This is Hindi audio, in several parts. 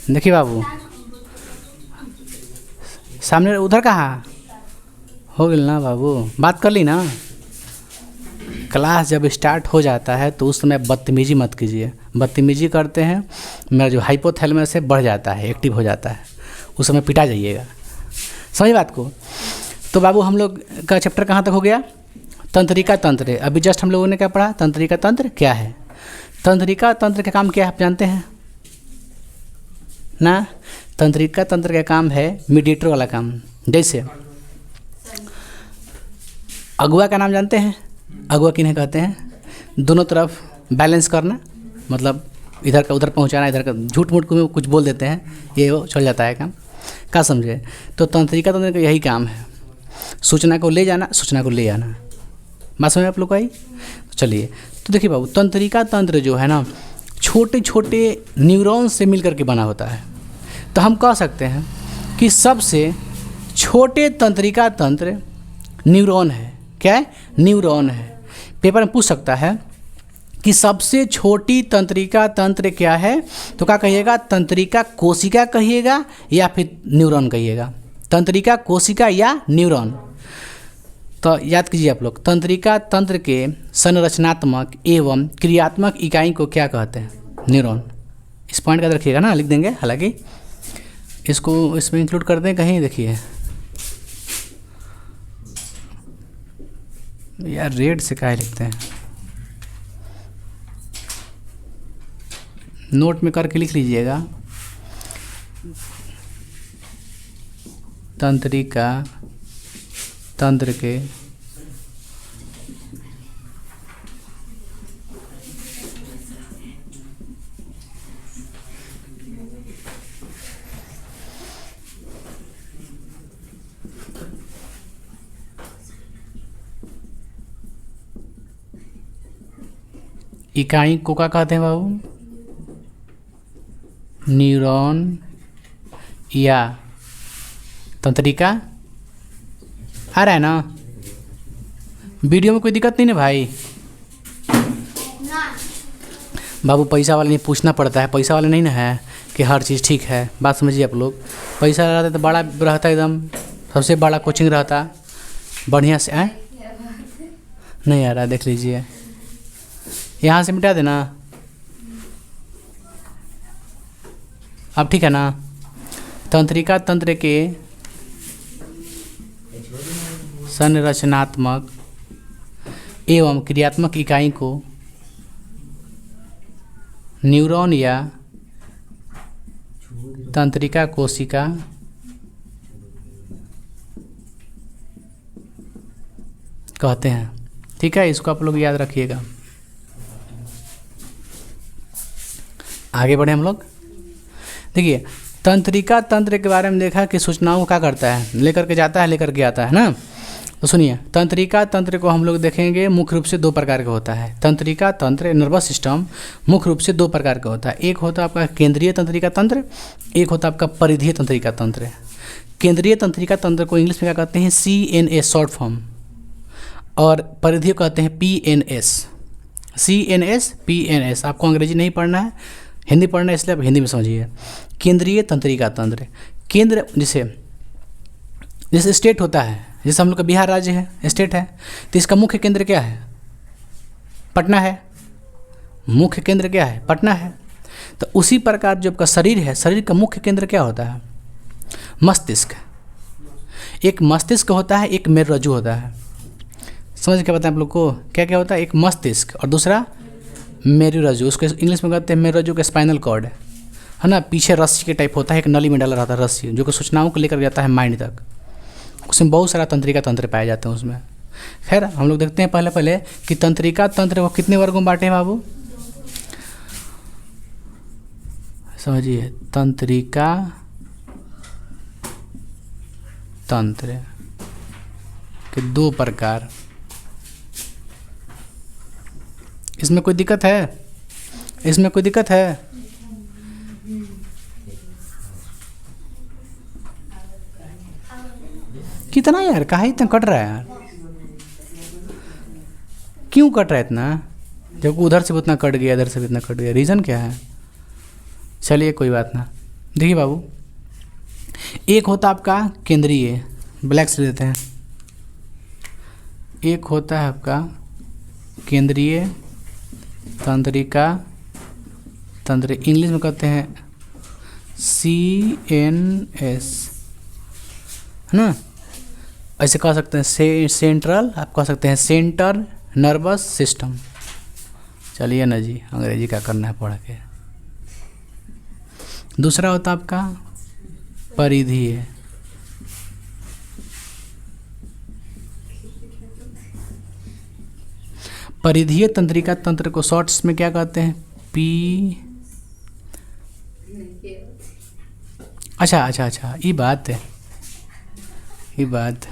देखिए बाबू, सामने उधर कहाँ हो गया ना बाबू, बात कर ली ना। क्लास जब स्टार्ट हो जाता है तो उस समय बदतमीजी मत कीजिए। बदतमीजी करते हैं मेरा जो हाइपोथैलेमस है बढ़ जाता है, एक्टिव हो जाता है, उस समय पिटा जाइएगा। समझ बात को। तो बाबू हम लोग का चैप्टर कहाँ तक हो गया? तंत्रिका तंत्र। अभी जस्ट हम लोगों ने क्या पढ़ा? तंत्रिका तंत्र क्या है। तंत्रिका तंत्र का काम क्या है आप जानते हैं ना? तंत्रिका तंत्र का काम है मीडिएटर वाला काम। जैसे अगुआ का नाम जानते हैं? अगुआ किन्हें कहते हैं? दोनों तरफ बैलेंस करना, मतलब इधर का उधर पहुंचाना, इधर का झूठ मूठ को कुछ बोल देते हैं, ये वो चल जाता है काम। क्या समझे? तो तंत्रिका तंत्र का यही काम है, सूचना को ले जाना, सूचना को ले आना। बात समझ आप लोग को आई? चलिए, तो देखिए बाबू, तंत्रिका तंत्र जो है ना छोटे छोटे न्यूरॉन से मिलकर के बना होता है। तो हम कह सकते हैं कि सबसे छोटे तंत्रिका तंत्र न्यूरॉन है। क्या है? न्यूरॉन है। पेपर में पूछ सकता है कि सबसे छोटी तंत्रिका तंत्र क्या है, तो क्या कहिएगा? तंत्रिका कोशिका कहिएगा या फिर न्यूरॉन कहिएगा? तंत्रिका कोशिका या न्यूरॉन? तो याद कीजिए आप लोग, तंत्रिका तंत्र के संरचनात्मक एवं क्रियात्मक इकाई को क्या कहते हैं? न्यूरॉन। इस पॉइंट का रखिएगा ना, लिख देंगे, हालांकि इसको इसमें इंक्लूड कर दें कहीं। देखिए यार, रेड से काहे लिखते हैं? नोट में करके लिख लीजिएगा, तंत्रिका तंत्र के इकाई को क्या कहते हैं बाबू? न्यूरॉन या तंत्रिका। आ रहा है ना? वीडियो में कोई दिक्कत नहीं ना भाई? बाबू पैसा वाले नहीं पूछना पड़ता है, पैसा वाले नहीं ना है कि हर चीज़ ठीक है। बात समझिए आप लोग, पैसा रहता तो बड़ा रहता, एकदम सबसे बड़ा कोचिंग रहता, बढ़िया से। नहीं आ रहा, देख लीजिए, यहाँ से मिटा देना। अब ठीक है ना? तंत्रिका तंत्र के संरचनात्मक एवं क्रियात्मक इकाई को न्यूरॉन या तंत्रिका कोशिका कहते हैं। ठीक है, इसको आप लोग याद रखिएगा। आगे बढ़े हम लोग। देखिए, तंत्रिका तंत्र के बारे में देखा कि सूचनाओं को क्या करता है, लेकर के जाता है, लेकर के आता है ना। तो सुनिए, तंत्रिका तंत्र को हम लोग देखेंगे मुख्य रूप से दो प्रकार का होता है। तंत्रिका तंत्र नर्वस सिस्टम मुख्य रूप से दो प्रकार का होता है। एक होता है आपका केंद्रीय तंत्रिका तंत्र, एक होता है आपका परिधीय तंत्रिका तंत्र। केंद्रीय तंत्रिका तंत्र को इंग्लिश में क्या कहते हैं? CNS शॉर्ट फॉर्म, और परिधीय कहते हैं PNS। CNS PNS। आपको अंग्रेजी नहीं पढ़ना है, हिंदी पढ़ना है, इसलिए आप हिंदी में समझिए। केंद्रीय तंत्रिका तंत्र, केंद्र जैसे स्टेट होता है, जैसे हम लोग का बिहार राज्य है, स्टेट है, तो इसका मुख्य केंद्र क्या है? पटना है। मुख्य केंद्र क्या है? पटना है। तो उसी प्रकार जो आपका शरीर है, शरीर का मुख्य केंद्र क्या होता है? मस्तिष्क। एक मस्तिष्क होता है, एक मेरुरज्जु होता है। समझ क्या बताएं आप लोग को? क्या क्या होता है? एक मस्तिष्क और दूसरा मेरुरज्जु। उसको इंग्लिश में कहते हैं मेरुरज्जु का स्पाइनल कॉर्ड, है ना। पीछे रस्सी के टाइप होता है, एक नली में डाला रहता है रस्सी, जो कि सूचनाओं को लेकर जाता है माइंड तक। उसमें बहुत सारा तंत्रिका तंत्र पाए जाते हैं उसमें। खैर, हम लोग देखते हैं पहले कि तंत्रिका तंत्र को कितने वर्गों में बांटे हैं बाबू? समझिए, तंत्रिका तंत्र के दो प्रकार। इसमें कोई दिक्कत है? इसमें कोई दिक्कत है? कितना यार, काहे इतना कट रहा है यार? क्यों कट रहा है इतना? जब उधर से भी उतना कट गया, इधर से भी इतना कट गया, रीज़न क्या है? चलिए कोई बात ना, देखिए बाबू, एक होता आपका केंद्रीय, ब्लैक से देते हैं, एक होता है आपका केंद्रीय तंत्रिका तंत्र, इंग्लिश में कहते हैं CNS, है ना। ऐसे कह सकते हैं सेंट्रल, आप कह सकते हैं सेंटर नर्वस सिस्टम। चलिए ना जी, अंग्रेजी क्या करना है पढ़ के। दूसरा होता आपका परिधीय, परिधीय तंत्रिका तंत्र को शॉर्ट्स में क्या कहते हैं, P। अच्छा, ये बात है, ये बात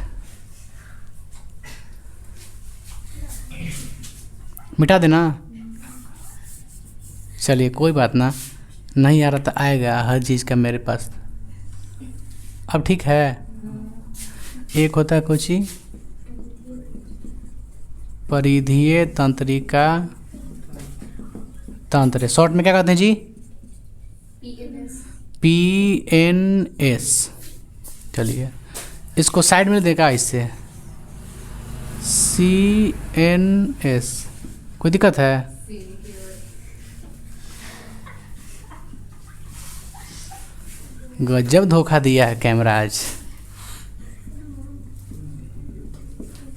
मिटा देना। चलिए कोई बात ना, नहीं आ रहा तो आएगा हर चीज़ का मेरे पास। अब ठीक है, एक होता है कुछ ही परिधीय तंत्रिका तंत्र, शॉर्ट में क्या कहते हैं जी, PNS। चलिए इसको साइड में देखा, इससे CNS, कोई दिक्कत है? गजब धोखा दिया है कैमरा आज।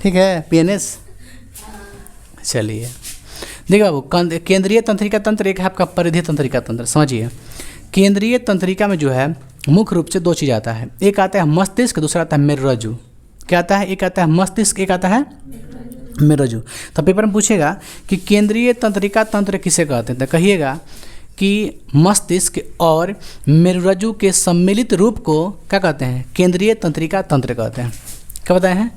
ठीक है, PNS। चलिए देखिए बाबू, केंद्रीय तंत्रिका तंत्र एक है आपका परिधीय तंत्रिका तंत्र। समझिए, केंद्रीय तंत्रिका में जो है मुख्य रूप से दो चीज़ आता है, एक आता है मस्तिष्क, दूसरा आता है मेरुरज्जु। क्या आता है? एक आता है मस्तिष्क, एक आता है मेरुरज्जु। तो पेपर में पूछेगा कि केंद्रीय तंत्रिका तंत्र किसे कहते हैं, तो कहिएगा कि मस्तिष्क और मेरुरज्जु के सम्मिलित रूप को क्या कहते हैं, केंद्रीय तंत्रिका तंत्र कहते हैं। क्या बताए हैं?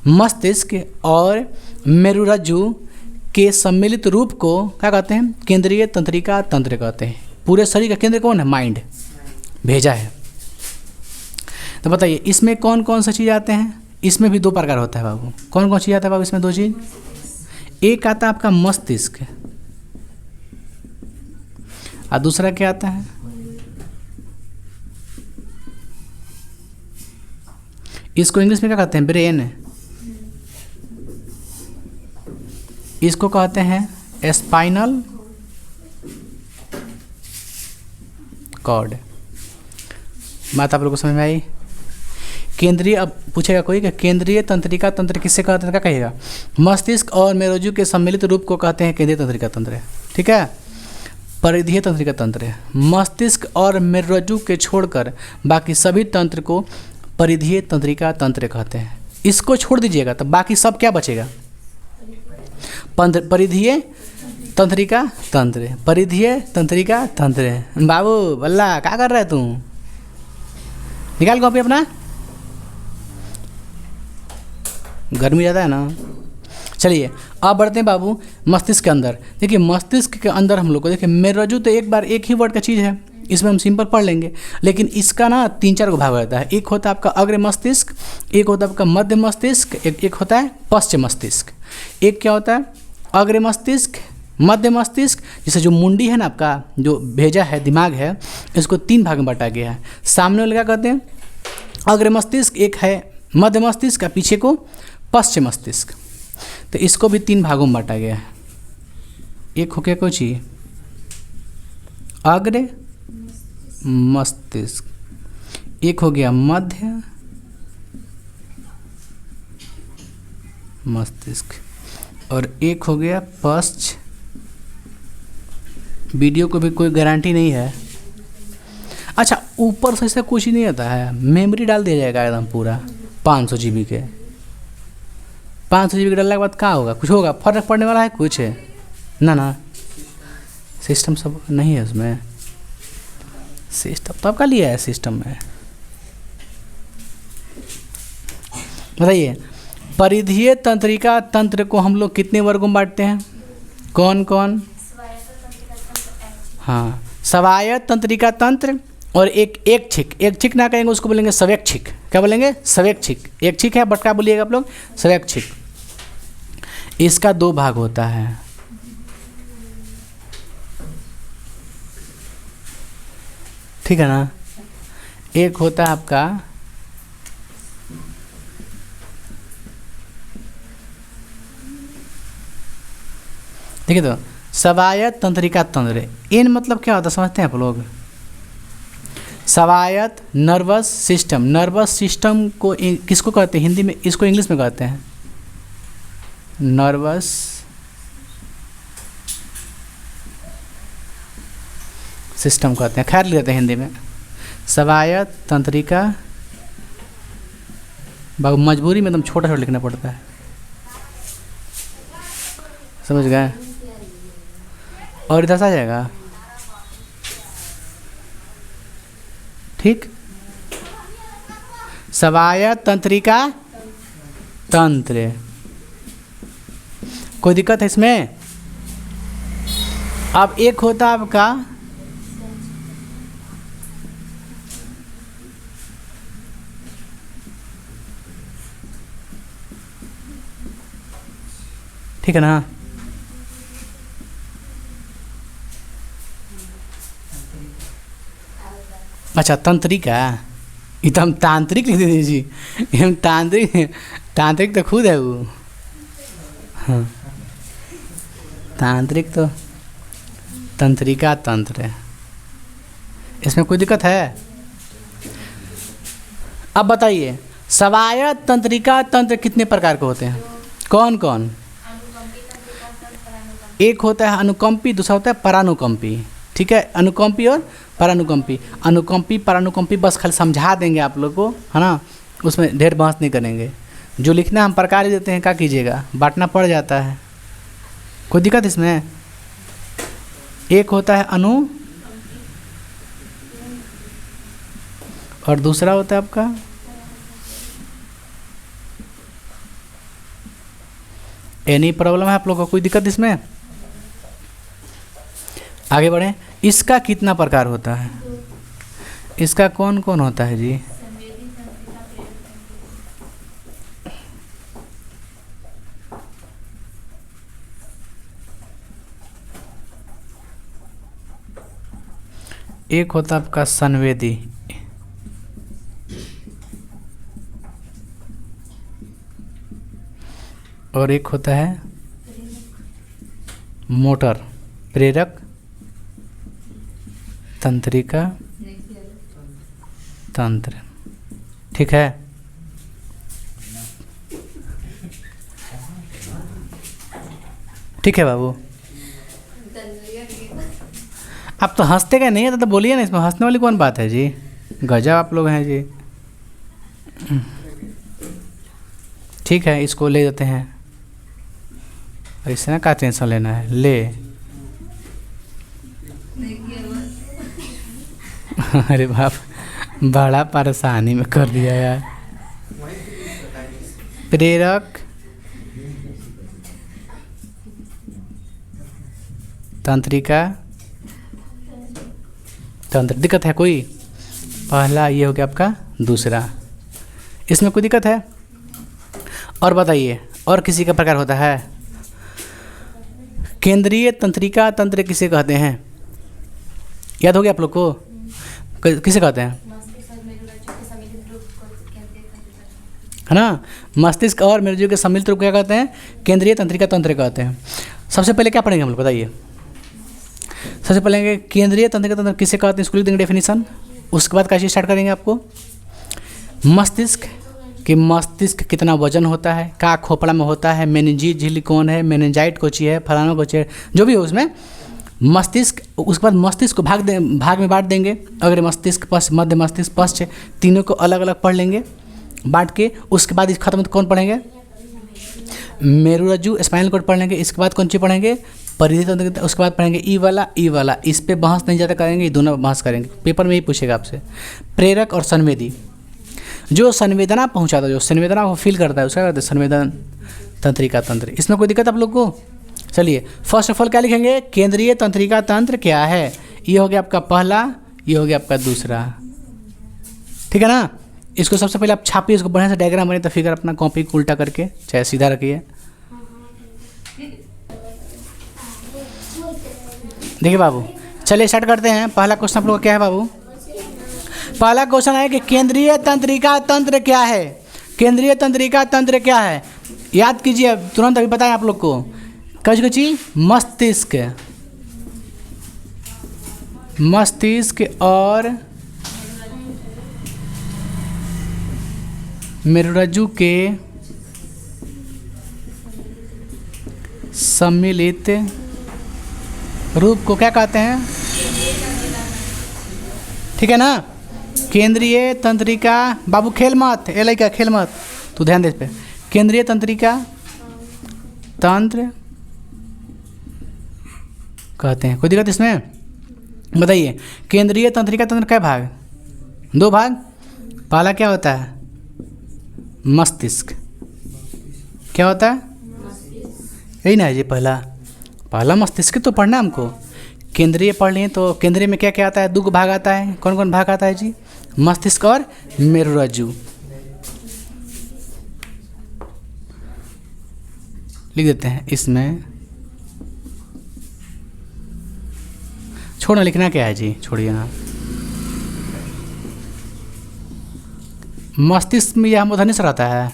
मस्तिष्क और मेरुरज्जु के सम्मिलित रूप को क्या कहते हैं, केंद्रीय तंत्रिका तंत्र कहते हैं। पूरे शरीर का केंद्र कौन है? माइंड, भेजा है। तो बताइए इसमें कौन कौन सा चीज़ आते हैं? इसमें भी दो प्रकार होता है बाबू। कौन कौन चीज़ आता है बाबू इसमें? दो चीज़, एक आता है आपका मस्तिष्क और दूसरा क्या आता है? इसको इंग्लिश में क्या कहते हैं? ब्रेन। इसको कहते हैं स्पाइनल कॉर्ड। बात आप लोगों को समझ में आई? केंद्रीय, अब पूछेगा कोई कि केंद्रीय तंत्रिका तंत्र किससे कहते हैं, क्या कहिएगा? मस्तिष्क और मेरुरज्जु के सम्मिलित रूप को कहते हैं केंद्रीय तंत्रिका तंत्र। ठीक है, परिधीय तंत्रिका तंत्र। मस्तिष्क और मेरुरज्जु के छोड़कर बाकी सभी तंत्र को परिधीय तंत्रिका तंत्र कहते हैं। इसको छोड़ दीजिएगा तो बाकी सब क्या बचेगा? परिधीय तंत्रिका तंत्र, परिधीय तंत्रिका तंत्र। बाबू बल्ला क्या कर रहा है तू? निकाल कॉपी अपना, गर्मी ज़्यादा है ना। चलिए अब बढ़ते हैं बाबू मस्तिष्क के अंदर। देखिए मस्तिष्क के अंदर हम लोग को, देखिए मेरुरज्जु तो एक बार एक ही वर्ड का चीज़ है, इसमें हम सिंपल पढ़ लेंगे, लेकिन इसका ना 3-4 को भाग रहता है। एक होता है आपका अग्र मस्तिष्क, एक होता है आपका मध्य मस्तिष्क, एक होता है पश्चिम मस्तिष्क। एक क्या होता है? अग्र मस्तिष्क, मध्य मस्तिष्क। जैसे जो मुंडी है ना आपका, जो भेजा है, दिमाग है, इसको 3 भाग में बांटा गया है। सामने वाले क्या कहते हैं? अग्र मस्तिष्क, एक है मध्य मस्तिष्क, पीछे को पश्चिम मस्तिष्क। तो इसको भी 3 भागों में बांटा गया है। एक हो गया कुछ ही अग्र मस्तिष्क, एक हो गया मध्य मस्तिष्क और एक हो गया पश्च। वीडियो को भी कोई गारंटी नहीं है। अच्छा, ऊपर से ऐसा कुछ ही नहीं आता है, मेमोरी डाल दिया जाएगा एकदम पूरा 500 GB के। 500 GB के डालने के बाद क्या होगा? कुछ होगा? फर्क पड़ने वाला है कुछ है ना? सिस्टम सब नहीं है उसमें। सिस्टम तो आपका लिया है सिस्टम में। बताइए परिधीय तंत्रिका तंत्र को हम लोग कितने वर्गों में बांटते हैं? कौन कौन? हाँ, स्वायत्त तंत्रिका तंत्र और एक एकछिक ना कहेंगे, उसको बोलेंगे स्वैच्छिक। क्या बोलेंगे? स्वैच्छिक। एकछिक है बट क्या बोलिएगा आप लोग? स्वैच्छिक। इसका 2 भाग होता है। ठीक है ना? एक होता है आपका देखिए तो स्वायत्त तंत्रिका तंत्र। इन मतलब क्या होता है समझते हैं आप लोग? स्वायत्त नर्वस सिस्टम। नर्वस सिस्टम को किसको कहते हैं हिंदी में? इसको इंग्लिश में कहते हैं नर्वस सिस्टम कहते हैं। खैर लिख देते हैं हिंदी में स्वायत्त तंत्रिका। बाबू मजबूरी में एकदम छोटा छोटा लिखना पड़ता है, समझ गए? और इधर से आ जाएगा ठीक। स्वायत्त तंत्रिका तंत्र। कोई दिक्कत है इसमें? अब एक होता है आपका ठीक है ना? अच्छा तंत्रिका, ये तो हम तांत्रिक लिख देते जी। हम तांत्रिक, तांत्रिक तो खुद है वो। हाँ तांत्रिक तो तंत्रिका तंत्र है। इसमें कोई दिक्कत है? अब बताइए स्वायत्त तंत्रिका तंत्र कितने प्रकार के होते हैं? कौन कौन? एक होता है अनुकंपी, दूसरा होता है परानुकंपी। ठीक है, अनुकंपी और परानुकंपी। अनुकंपी परानुकंपी बस खाली समझा देंगे आप लोग को, है ना, उसमें ढेर बहस नहीं करेंगे। जो लिखना हम प्रकार ही देते हैं, क्या कीजिएगा, बांटना पड़ जाता है। कोई दिक्कत इसमें? एक होता है अनु और दूसरा होता है आपका एनी प्रॉब्लम है आप लोग को? कोई दिक्कत इसमें? आगे बढ़ें। इसका कितना प्रकार होता है? इसका कौन कौन होता है जी? एक होता है आपका संवेदी, और एक होता है मोटर प्रेरक तंत्रिका तंत्र। ठीक है, ठीक है बाबू। आप तो हंसते क्या नहीं है तो बोलिए ना, इसमें हंसने वाली कौन बात है जी? गजब आप लोग हैं जी। ठीक है, इसको ले देते हैं। इससे ना क्या टेंशन लेना है, ले। अरे बाप, बड़ा परेशानी में कर दिया यार। प्रेरक तंत्रिका तंत्र। दिक्कत है कोई? पहला ये हो गया आपका, दूसरा। इसमें कोई दिक्कत है? और बताइए, और किसी का प्रकार होता है? केंद्रीय तंत्रिका तंत्र किसे कहते हैं? याद हो गया आप लोग को? किसे कहते हैं? है ना, मस्तिष्क और मेरुज्जु के सम्मिलित रूप क्या कहते हैं? केंद्रीय तंत्रिका तंत्र कहते हैं। सबसे पहले क्या पढ़ेंगे हम लोग बताइए? सबसे पहले केंद्रीय तंत्रिका तंत्र किसे कहते हैं, इसको लिख देंगे डेफिनेशन। उसके बाद कैसे स्टार्ट करेंगे आपको? मस्तिष्क कि मस्तिष्क कितना वजन होता है, क्या खोपड़ा में होता है, मेनिंजीज झिल्ली कौन है, मेनिंजाइट कोची है, फलाना कोची है, जो भी हो उसमें मस्तिष्क। उसके बाद मस्तिष्क को भाग में बांट देंगे। अगर मस्तिष्क पश्च, मध्य मस्तिष्क पश्च, तीनों को अलग अलग पढ़ लेंगे बांट के। उसके बाद इस खत्म कौन पढ़ेंगे? मेरुरज्जु स्पाइनल कॉर्ड पढ़ लेंगे। इसके बाद कौन सी पढ़ेंगे? परिधि तंत्र। उसके बाद पढ़ेंगे ई वाला। इस पे बहस नहीं ज़्यादा करेंगे, ये दोनों बहस करेंगे। पेपर में ही पूछेगा आपसे। प्रेरक और संवेदी, जो संवेदना पहुंचाता है, जो संवेदना को फील करता है, उसका कहते हैं संवेदन तंत्रिका तंत्र। इसमें कोई दिक्कत आप लोग को? चलिए फर्स्ट ऑफ ऑल क्या लिखेंगे? केंद्रीय तंत्रिका तंत्र क्या है? ये हो गया आपका पहला, ये हो गया आपका दूसरा। ठीक है ना? इसको सबसे पहले आप छापिए, इसको बढ़िया से डायग्राम बने, तो फिगर अपना कॉपी को उल्टा करके चाहे सीधा रखिए। देखिए बाबू, चलिए स्टार्ट करते हैं। पहला क्वेश्चन आप लोग का क्या है बाबू? पहला क्वेश्चन है कि केंद्रीय तंत्रिका तंत्र क्या है। केंद्रीय तंत्रिका तंत्र क्या है, याद कीजिए तुरंत, अभी बताएं आप लोग को। कची मस्तिष्क, मस्तिष्क और मेरुरज्जु के सम्मिलित रूप को क्या कहते हैं, ठीक है ना। केंद्रीय तंत्रिका, बाबू खेल मत, एल का खेल मत, तू ध्यान दे इस पे। केंद्रीय तंत्रिका तंत्र कहते हैं। कोई दिक्कत इसमें, बताइए। केंद्रीय तंत्रिका तंत्र क्या भाग, 2 भाग। पहला क्या होता है, मस्तिष्क। क्या होता है, यही ना है जी, पहला मस्तिष्क तो पढ़ना हमको। केंद्रीय पढ़ लिए तो केंद्रीय में क्या क्या आता है, 2 भाग आता है। कौन कौन भाग आता है जी, मस्तिष्क और मेरुरज्जु। लिख देते हैं इसमें, छोड़ना, लिखना क्या है जी, छोड़िए ना। मस्तिष्क में यह मूर्धन्य से रहता है,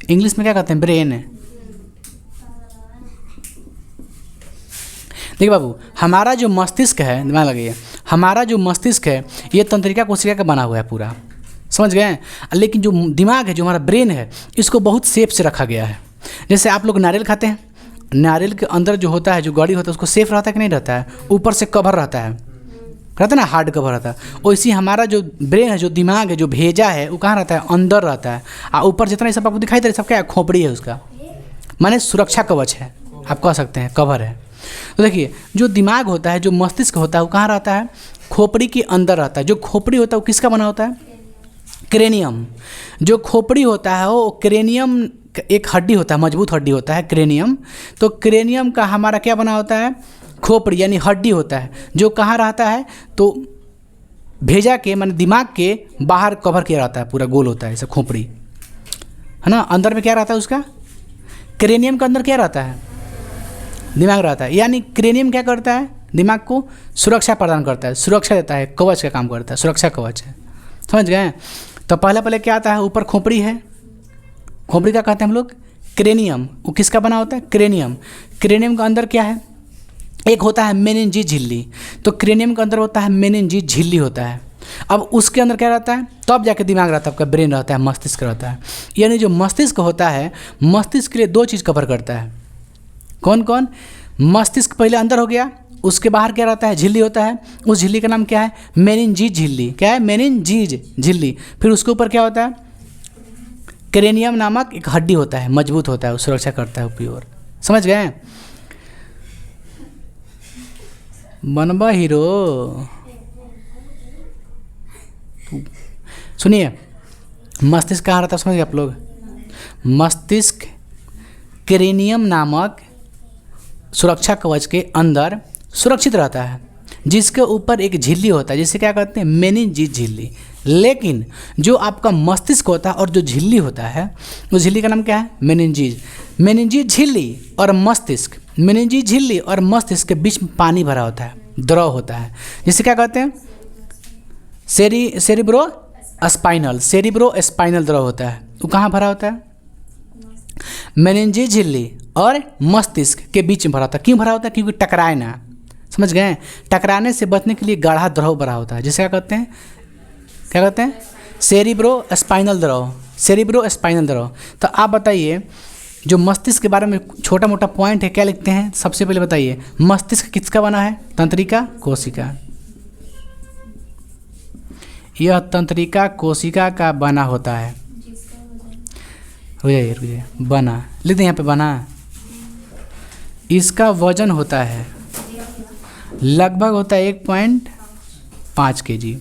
इंग्लिश में क्या कहते हैं, ब्रेन। देखिए बाबू, हमारा जो मस्तिष्क है, दिमाग लगाइए, हमारा जो मस्तिष्क है ये तंत्रिका कोशिका का बना हुआ है पूरा, समझ गए। लेकिन जो दिमाग है, जो हमारा ब्रेन है, इसको बहुत सेफ से रखा गया है। जैसे आप लोग नारियल खाते हैं, नारियल के अंदर जो होता है, जो गड़ी होता है, उसको सेफ रहता है कि नहीं रहता है, ऊपर से कवर रहता है ना, हार्ड कवर रहता है। वैसे हमारा जो ब्रेन है, जो दिमाग है, जो भेजा है, वो कहाँ रहता है, अंदर रहता है। और ऊपर जितना ये सब आपको दिखाई दे रहा है, सब क्या है, खोपड़ी है उसका, माने सुरक्षा कवच है, आप कह सकते हैं, कवर है। तो देखिए, जो दिमाग होता है, जो मस्तिष्क होता है, वो कहाँ रहता है, खोपड़ी के अंदर रहता है। जो खोपड़ी होता है वो किसका बना होता है, क्रेनियम। जो खोपड़ी होता है वो क्रेनियम, एक हड्डी होता है, मजबूत हड्डी होता है क्रेनियम। तो क्रेनियम का हमारा क्या बना होता है, खोपड़ी यानी हड्डी होता है, जो कहाँ रहता है, तो भेजा के माने दिमाग के बाहर कवर किया रहता है, पूरा गोल होता है, सब खोपड़ी है ना। अंदर में क्या रहता है उसका, क्रेनियम के अंदर क्या रहता है, दिमाग रहता है। यानी क्रेनियम क्या करता है, दिमाग को सुरक्षा प्रदान करता है, सुरक्षा देता है, कवच का काम करता है, सुरक्षा कवच है, समझ गए। तो पहले क्या आता है, ऊपर खोपड़ी है, खोपड़ी का कहते हैं हम लोग क्रेनियम। वो किसका बना होता है, क्रेनियम। क्रेनियम के अंदर क्या है, एक होता है मेनिनजीज झिल्ली। तो क्रेनियम के अंदर होता है मेनिनजीज झिल्ली होता है। अब उसके अंदर क्या रहता है, तब जाके दिमाग रहता है, आपका ब्रेन रहता है, मस्तिष्क रहता है। यानी जो मस्तिष्क होता है, मस्तिष्क के लिए 2 चीज़ कवर करता है। कौन कौन, मस्तिष्क पहले अंदर हो गया, उसके बाहर क्या रहता है, झिल्ली होता है। उस झिल्ली का नाम क्या है, मेनिनजीज झिल्ली। क्या है, मेनिनजीज झिल्ली। फिर उसके ऊपर क्या होता है, क्रेनियम नामक एक हड्डी होता है, मजबूत होता है, वो सुरक्षा करता है प्योर, समझ गए। बनबा हीरो, सुनिए, मस्तिष्क कहाँ रहता है, समझ गए आप लोग। मस्तिष्क क्रेनियम नामक सुरक्षा कवच के अंदर सुरक्षित रहता है, जिसके ऊपर एक झिल्ली होता है, जिसे क्या कहते हैं, मेनिनजीज झिल्ली। लेकिन जो आपका मस्तिष्क होता है और जो झिल्ली होता है, उस झिल्ली का नाम क्या है, मेनिनजीज। मेनिनजीज झिल्ली और मस्तिष्क, मेनिनजीज झिल्ली और मस्तिष्क के बीच में पानी भरा होता है, द्रव होता है, जिसे क्या कहते हैं, सेरिब्रो स्पाइनल द्रव होता है। वो कहाँ भरा होता है, मेनिनजीज झिल्ली और मस्तिष्क के बीच में भरा होता है। क्यों भरा होता है, क्योंकि टकराए ना, समझ गए। टकराने से बचने के लिए गाढ़ा द्रव भरा होता है, जिसे क्या कहते हैं, सेरिब्रो स्पाइनल द्रव। तो आप बताइए, जो मस्तिष्क के बारे में छोटा मोटा पॉइंट है, क्या लिखते हैं, सबसे पहले बताइए, मस्तिष्क किसका बना है, तंत्रिका कोशिका। यह तंत्रिका कोशिका का बना होता है। रुक जाइए, बना लिख दें यहाँ पे, बना। इसका वजन होता है, लगभग होता है 1.5 kg।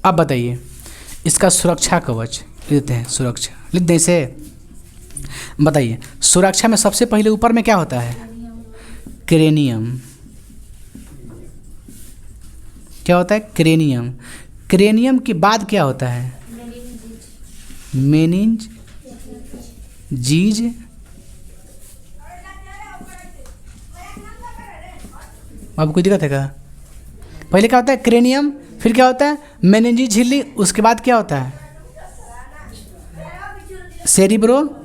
अब बताइए, इसका सुरक्षा कवच लिख देते हैं, सुरक्षा लिख दें इसे। बताइए, सुरक्षा में सबसे पहले ऊपर में क्या होता है, क्रेनियम। क्या होता है, क्रेनियम। क्रेनियम के बाद क्या होता है, मेनिनजीज। अब कोई दिक्कत है क्या, पहले क्या होता है क्रेनियम, फिर क्या होता है मेनिंजी झिल्ली, उसके बाद क्या होता है सेरिब्रो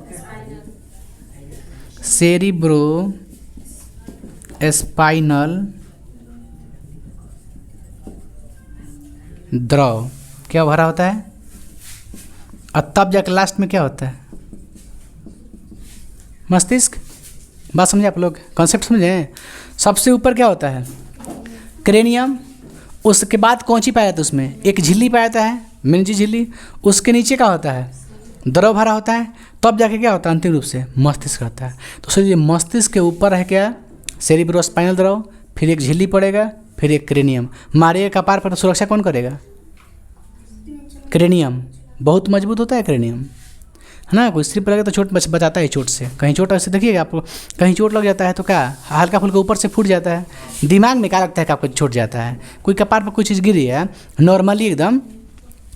स्पाइनल द्रव क्या भरा होता है, और तब जाकर लास्ट में क्या होता है मस्तिष्क। बात समझे आप लोग, कॉन्सेप्ट समझे। सबसे ऊपर क्या होता है क्रेनियम, उसके बाद कौन सी पाया जाता है उसमें एक झिल्ली पाया जाता है मेनिंजी झिल्ली, उसके नीचे क्या होता है द्रव भरा होता है, तब जाके क्या होता है अंतिम रूप से मस्तिष्क रहता है। तो सोचिए मस्तिष्क के ऊपर है क्या सेरिब्रोस्पाइनल द्रव, फिर एक झिल्ली पड़ेगा, फिर एक क्रेनियम। मारिएगा कपार पर तो सुरक्षा कौन करेगा क्रेनियम, बहुत मजबूत होता है क्रेनियम, है ना। कोई सिर्फ लगे तो चोट बचाता है चोट से, कहीं चोट ऐसे देखिएगा आप, कहीं चोट लग जाता है तो क्या हल्का फुल्का ऊपर से फूट जाता है, दिमाग में क्या लगता है कि आपको छूट जाता है। कोई कपार पर कोई चीज़ गिरी है नॉर्मली एकदम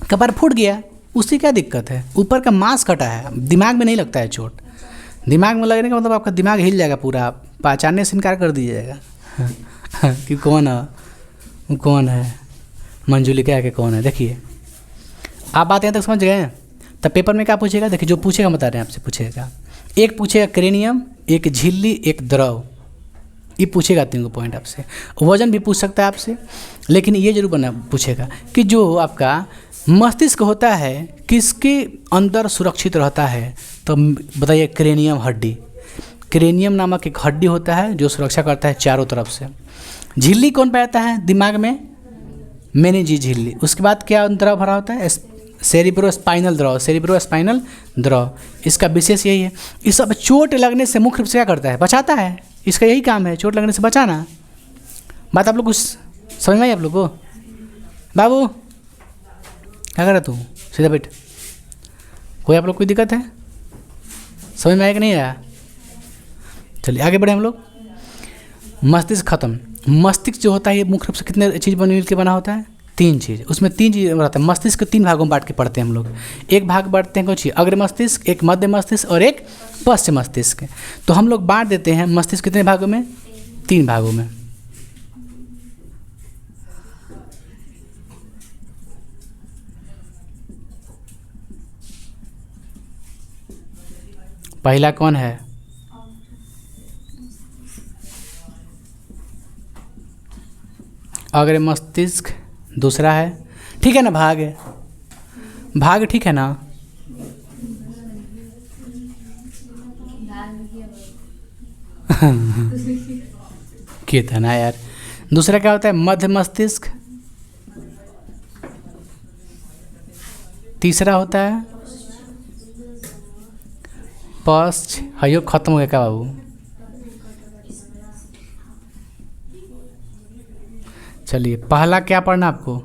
कपार फूट गया, उससे क्या दिक्कत है, ऊपर का मांस कटा है, दिमाग में नहीं लगता है चोट। दिमाग में लगने का मतलब आपका दिमाग हिल जाएगा पूरा, आप पहचानने से इनकार कर दीजिएगा कि कौन है मंजूली क्या कि कौन है। देखिए आप बात यहाँ तक समझ गए। तब पेपर में क्या पूछेगा, देखिए जो पूछेगा बता रहे हैं आपसे, पूछेगा एक पूछेगा क्रेनियम, एक झिल्ली, एक द्रव, ये पूछेगा 3 पॉइंट आपसे। वजन भी पूछ सकता है आपसे, लेकिन ये जरूर बना पूछेगा कि जो आपका मस्तिष्क होता है किसके अंदर सुरक्षित रहता है, तो बताइए क्रेनियम हड्डी। क्रेनियम नामक एक हड्डी होता है जो सुरक्षा करता है चारों तरफ से। झिल्ली कौन पाता है दिमाग में मेनिंजी झिल्ली। उसके बाद क्या द्रव भरा होता है सेरिब्रोस्पाइनल द्रव। इसका विशेष यही है, इस सब चोट लगने से मुख्य रूप से क्या करता है बचाता है, इसका यही काम है चोट लगने से बचाना। बात आप लोग कुछ समझ में आई आप लोग को। बाबू क्या कर रहा तू, सीधा बैठ। कोई आप लोग कोई दिक्कत है, समझ में आया कि नहीं आया। चलिए आगे बढ़े हम लोग। मस्तिष्क खत्म। मस्तिष्क जो होता है ये मुख्य रूप से कितने चीज़ मिल के बना होता है 3 चीज़, उसमें 3 चीज़ रहता है। मस्तिष्क 3 भागों में बांट के पढ़ते हैं हम लोग। एक भाग बांटते हैं कौन सी अग्र मस्तिष्क, एक मध्य मस्तिष्क और एक पश्च मस्तिष्क। तो हम लोग बांट देते हैं मस्तिष्क कितने भागों में 3 भागों में। पहला कौन है अग्र मस्तिष्क, दूसरा है ठीक है ना भाग ठीक है ना। क्या था ना यार। दूसरा क्या होता है मध्य मस्तिष्क, तीसरा होता है पश्च। हयो खत्म हो गया क्या बाबू। चलिए पहला क्या पढ़ना आपको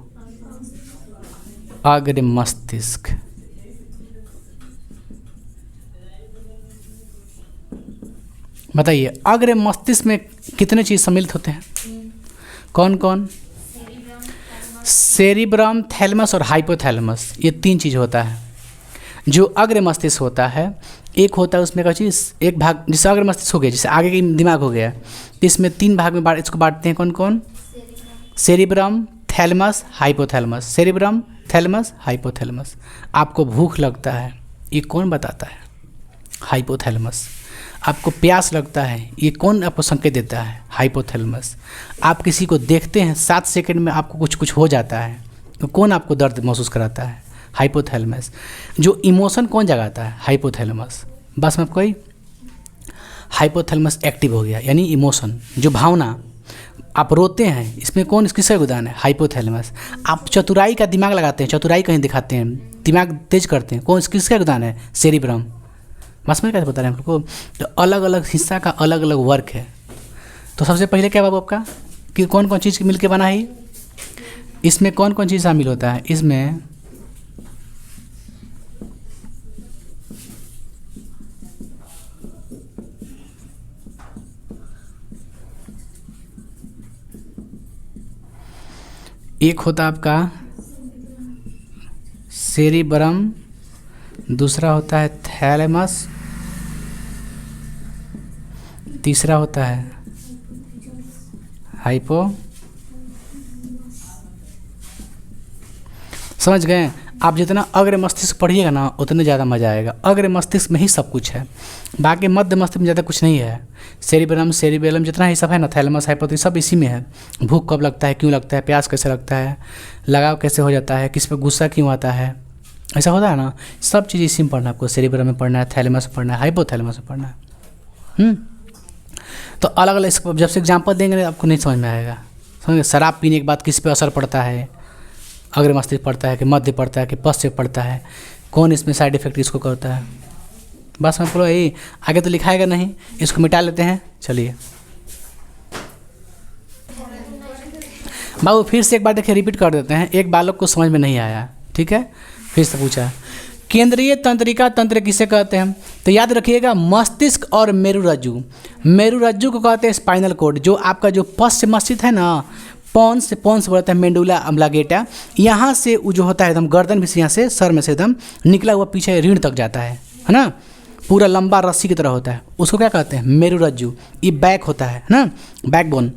अग्र मस्तिष्क। बताइए अग्र मस्तिष्क में कितने चीज़ सम्मिलित होते हैं, कौन कौन। सेरिब्रम, थैलेमस और हाइपोथैलेमस, ये 3 चीज़ होता है। जो अग्र मस्तिष्क होता है एक होता है उसमें का चीज़ एक भाग, जैसे अग्र मस्तिष्क हो गया जैसे आगे की दिमाग हो गया, इसमें 3 भाग में इसको बांटते हैं कौन कौन। Cerebrum, thalamus, hypothalamus. Cerebrum, thalamus, hypothalamus. आपको भूख लगता है ये कौन बताता है हाइपोथैलेमस। आपको प्यास लगता है ये कौन आपको संकेत देता है हाइपोथैलेमस। आप किसी को देखते हैं 7 सेकंड में आपको कुछ हो जाता है तो कौन आपको दर्द महसूस कराता है हाइपोथैलेमस। जो इमोशन कौन जगाता है हाइपोथैलेमस। बस में आपको हाइपोथैलेमस एक्टिव हो गया, यानी इमोशन जो भावना, आप रोते हैं इसमें कौन किसका योगदान है हाइपोथैलेमस। आप चतुराई का दिमाग लगाते हैं, चतुराई कहीं दिखाते हैं, दिमाग तेज करते हैं, कौन किसका योगदान है सेरिब्रम। बस में कैसे बता रहे हैं हम लोग को। तो अलग अलग हिस्सा का अलग अलग वर्क है। तो सबसे पहले क्या बाबू आपका कि कौन कौन चीज़ मिल के बना है, इसमें कौन कौन चीज़ शामिल होता है। इसमें एक होता आपका सेरिब्रम, दूसरा होता है थैलेमस, तीसरा होता है समझ गए? आप जितना अग्र मस्तिष्क पढ़िएगा ना उतने ज़्यादा मज़ा आएगा। अग्र मस्तिष्क में ही सब कुछ है, बाकी मध्य मस्तिष्क में ज़्यादा कुछ नहीं है। सेरिबेलम जितना ही सब है ना, थैलेमस हाइपोथैलेमस सब इसी में है। भूख कब लगता है, क्यों लगता है, प्यास कैसे लगता है, लगाव कैसे हो जाता है, किस पे गुस्सा क्यों आता है, ऐसा होता है ना, सब चीज़ इसी में पढ़ना है आपको। सेरिबेलम में पढ़ना है, थैलेमस में पढ़ना है, हाइपोथैलेमस में पढ़ना है। तो अलग अलग जब से एग्जाम्पल देंगे आपको नहीं समझ में आएगा। समझ गए? शराब पीने के बाद किस पे असर पड़ता है, अग्र मस्तिष्क पड़ता है कि मध्य पड़ता है कि पश्च पड़ता है, कौन इसमें साइड इफेक्ट इसको करता है। बस मैं बोलो यही, आगे तो लिखाएगा नहीं, इसको मिटा लेते हैं। चलिए बाबू फिर से एक बार देखिए, रिपीट कर देते हैं, एक बालक को समझ में नहीं आया, ठीक है, फिर से पूछा। केंद्रीय तंत्रिका तंत्र किसे कहते हैं? तो याद रखिएगा, मस्तिष्क और मेरुरज्जु। मेरुरज्जु को कहते हैं स्पाइनल कोड। जो आपका जो पश्च मस्तिष्क है ना, पॉन्स बोलते हैं, मेंडुला अम्लागेटा, यहाँ से वो जो होता है एकदम गर्दन भी से, यहाँ से सर में से एकदम निकला हुआ पीछे रीढ़ तक जाता है ना, पूरा लंबा रस्सी की तरह होता है, उसको क्या कहते हैं? मेरुरज्जु। ये बैक होता है ना, बैकबोन।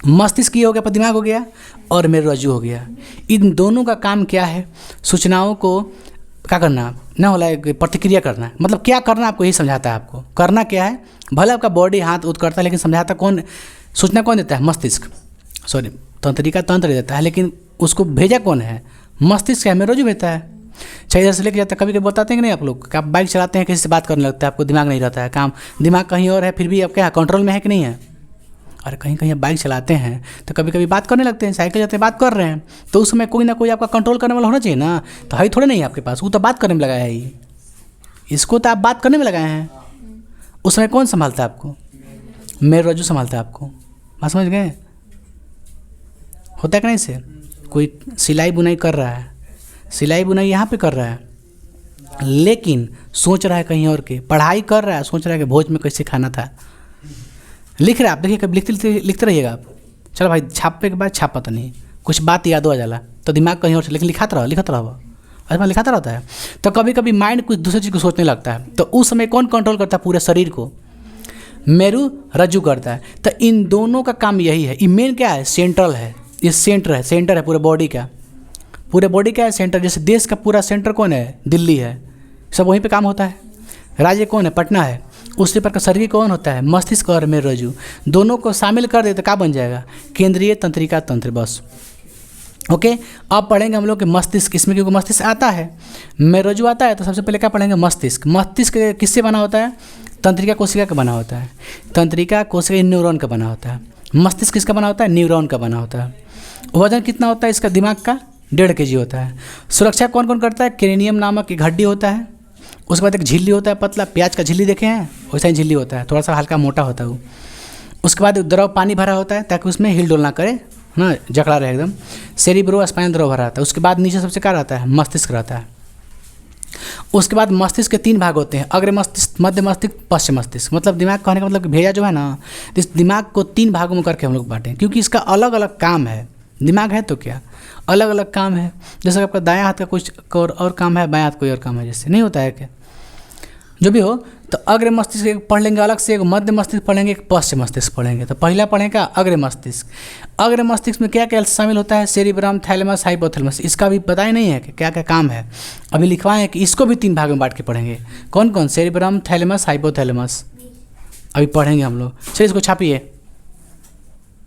मस्तिष्क ये हो गया, दिमाग हो गया, और मेरुरज्जु हो गया। इन दोनों का काम क्या है? सूचनाओं को क्या करना ना होला, प्रतिक्रिया करना, मतलब क्या करना आपको यही समझाता है। आपको करना क्या है, भले आपका बॉडी हाथ उठ करता है, लेकिन समझाता कौन, सूचना कौन देता है? मस्तिष्क, सॉरी तंत्रिका तंत्र देता है, लेकिन उसको भेजा कौन है? मस्तिष्क है, मेरुरज्जु भेजता है। चाहे इधर से लेके जाता है। कभी कभी बताते हैं कि नहीं आप लोग कि आप बाइक चलाते हैं, किसी से बात करने लगता है, आपको दिमाग नहीं रहता है, काम दिमाग कहीं और है, फिर भी आप क्या कंट्रोल में है कि नहीं है? अरे कहीं कहीं आप बाइक चलाते हैं तो कभी कभी बात करने लगते हैं, साइकिल जाते हैं बात कर रहे हैं, तो उस समय कोई ना कोई आपका कंट्रोल करने वाला होना चाहिए ना। तो है थोड़े नहीं है आपके पास, वो तो बात करने में लगाया है, इसको तो आप बात करने में लगाए हैं। उस समय कौन संभालता है आपको? मेरुरज्जु संभालता है आपको। बात समझ गए? होता है कि नहीं से? कोई सिलाई बुनाई कर रहा है, सिलाई बुनाई यहाँ पे कर रहा है, लेकिन सोच रहा है कहीं और के, पढ़ाई कर रहा है, सोच रहा है कि भोज में कैसे खाना था, लिख रहा है। आप देखिए कभी लिखते रहिएगा आप। चलो भाई छापे के बाद छापा तो नहीं, कुछ बात याद हो जाला तो दिमाग कहीं और से, लेकिन लिखाता रहो। अरे लिखाता रहता है। तो कभी कभी माइंड कुछ दूसरी चीज़ को सोचने लगता है, तो उस समय कौन कंट्रोल करता है पूरे शरीर को? मेरुरज्जु करता है। तो इन दोनों का काम यही है। ये मेन क्या है? सेंट्रल है, ये सेंटर है पूरे बॉडी का। पूरे बॉडी का है सेंटर। जैसे देश का पूरा सेंटर कौन है? दिल्ली है, सब वहीं पे काम होता है। राज्य कौन है? पटना है। उसी प्रकार शरीर कौन होता है? मस्तिष्क और मेरुरज्जु। दोनों को शामिल कर दे तो क्या बन जाएगा? केंद्रीय तंत्रिका तंत्र। बस ओके। अब पढ़ेंगे हम लोग के मस्तिष्क। इसमें क्योंकि मस्तिष्क आता है, मेरुरज्जु आता है, तो सबसे पहले क्या पढ़ेंगे? मस्तिष्क। मस्तिष्क किससे बना होता है? तंत्रिका कोशिका का बना होता है। तंत्रिका कोशिका न्यूरॉन का बना होता है। मस्तिष्क किसका बना होता है? न्यूरॉन का बना होता है। वजन कितना होता है इसका? दिमाग का 1.5 kg होता है। सुरक्षा कौन कौन करता है? क्रेनियम नामक एक हड्डी होता है। उसके बाद एक झिल्ली होता है, पतला, प्याज का झिल्ली देखे हैं वैसा ही झिल्ली होता है, थोड़ा सा हल्का मोटा होता है वो। उसके बाद द्रव पानी भरा होता है ताकि उसमें हिल डुल ना करे ना, जकड़ा रहे एकदम। सेरिब्रो स्पाइनल द्रव भरा रहता है। उसके बाद नीचे सबसे क्या रहता है? मस्तिष्क रहता है। उसके बाद मस्तिष्क के 3 भाग होते हैं, अग्र मस्तिष्क, मध्य मस्तिष्क, पश्चिम मस्तिष्क। मतलब दिमाग कहने का मतलब भेजा जो है ना, इस दिमाग को 3 भागों में करके हम लोग बांटें, क्योंकि इसका अलग अलग काम है। दिमाग है तो क्या अलग अलग काम है। जैसे आपका दायां हाथ का कुछ और काम है, बायां हाथ कोई और काम है, जैसे नहीं होता है क्या? जो भी हो, तो अग्र मस्तिष्क एक पढ़ लेंगे अलग से, एक मध्य मस्तिष्क पढ़ेंगे, एक पश्चिम मस्तिष्क पढ़ेंगे। तो पहला पढ़ेगा अग्र मस्तिष्क। अग्र मस्तिष्क में क्या क्या शामिल होता है? Cerebrum, thalamus, hypothalamus. इसका भी पता ही नहीं है कि क्या क्या काम है, अभी लिखवाएं कि इसको भी 3 भाग में बांट के पढ़ेंगे। कौन कौन? सेरिब्रम, थैलेमस, हाइपोथैलेमस अभी पढ़ेंगे हम लोग। चलिए इसको छापिए।